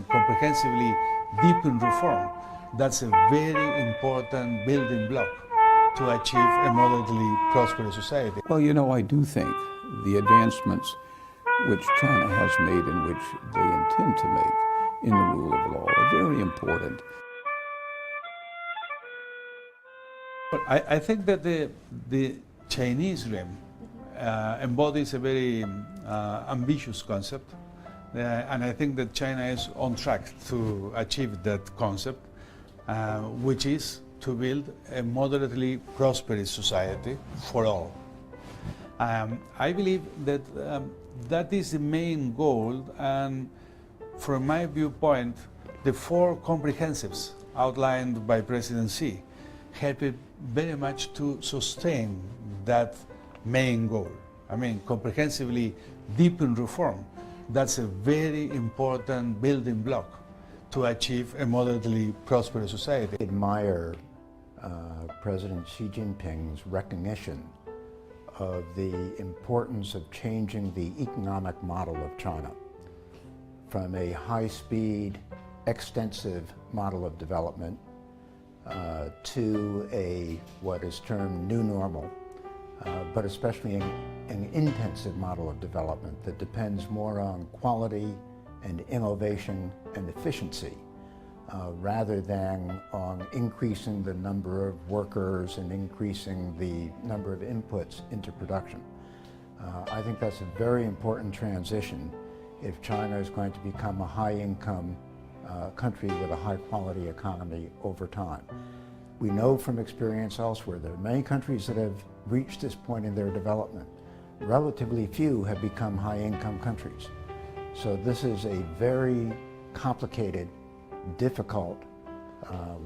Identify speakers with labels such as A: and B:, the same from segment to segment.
A: comprehensively deepen reform. That's a very important building block to achieve a moderately prosperous society.
B: Well, I do think the advancements which China has made and which they intend to make in the rule of law are very important.
A: But I think that the Chinese dream embodies a very ambitious concept, and I think that China is on track to achieve that concept, which is to build a moderately prosperous society for all. I believe that that is the main goal, and from my viewpoint, the four comprehensives outlined by President Xi help it very much to sustain that main goal. Comprehensively deepen reform. That's a very important building block to achieve a moderately prosperous society.
C: I admire President Xi Jinping's recognition of the importance of changing the economic model of China from a high-speed, extensive model of development to what is termed new normal, but especially an intensive model of development that depends more on quality and innovation and efficiency rather than on increasing the number of workers and increasing the number of inputs into production. I think that's a very important transition if China is going to become a high-income country with a high-quality economy over time. We know from experience elsewhere there are many countries that have reached this point in their development. Relatively few have become high-income countries. So this is a very complicated, difficult,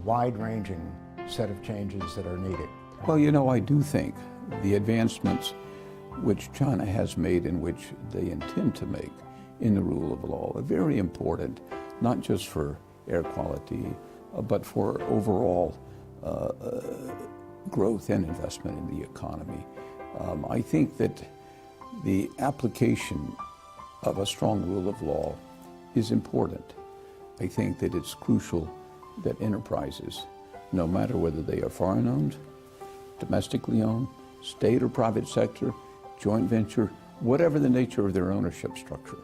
C: wide-ranging set of changes that are needed.
B: Well, I do think the advancements which China has made and which they intend to make in the rule of law are very important, not just for air quality, but for overall growth and investment in the economy. I think that the application of a strong rule of law is important. I think that it's crucial that enterprises, no matter whether they are foreign-owned, domestically owned, state or private sector, joint venture, whatever the nature of their ownership structure,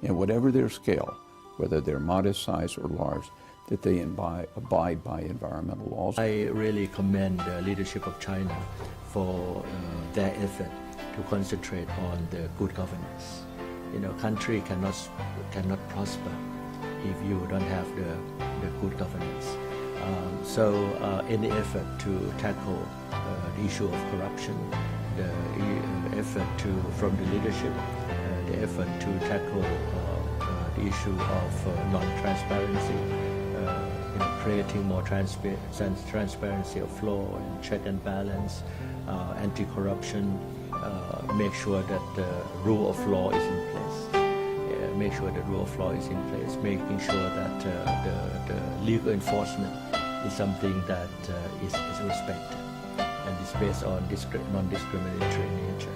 B: and whatever their scale, whether they're modest size or large, that they abide by environmental laws.
D: I really commend the leadership of China for their effort to concentrate on the good governance. Country cannot prosper if you don't have the good governance. So any effort to tackle the issue of corruption, the effort from the leadership, the effort to tackle the issue of non-transparency, creating more transparency of law and check and balance, anti-corruption, make sure that the rule of law is in place. Making sure that the legal enforcement is something that is respected and is based on non-discriminatory nature.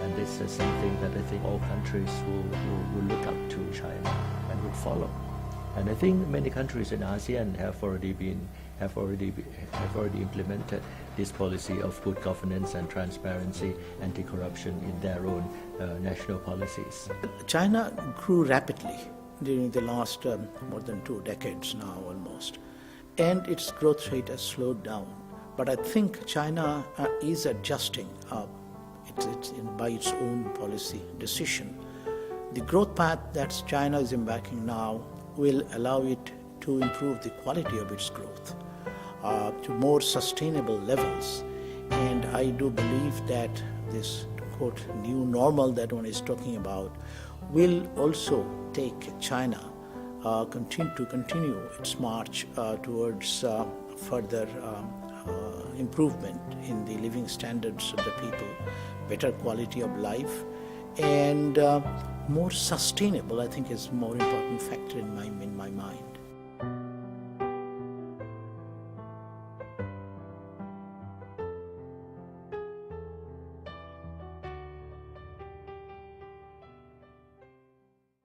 D: And this is something that I think all countries will look up to China and would follow. And I think many countries in ASEAN have already implemented this policy of good governance and transparency, anti-corruption in their own national policies.
E: China grew rapidly during the last more than 2 decades now almost, and its growth rate has slowed down. But I think China is adjusting by its own policy decision. The growth path that China is embarking now will allow it to improve the quality of its growth to more sustainable levels. And I do believe that this, quote, new normal that one is talking about will also take China to continue its march towards further improvement in the living standards of the people, better quality of life, and more sustainable, I think, is a more important factor in my mind.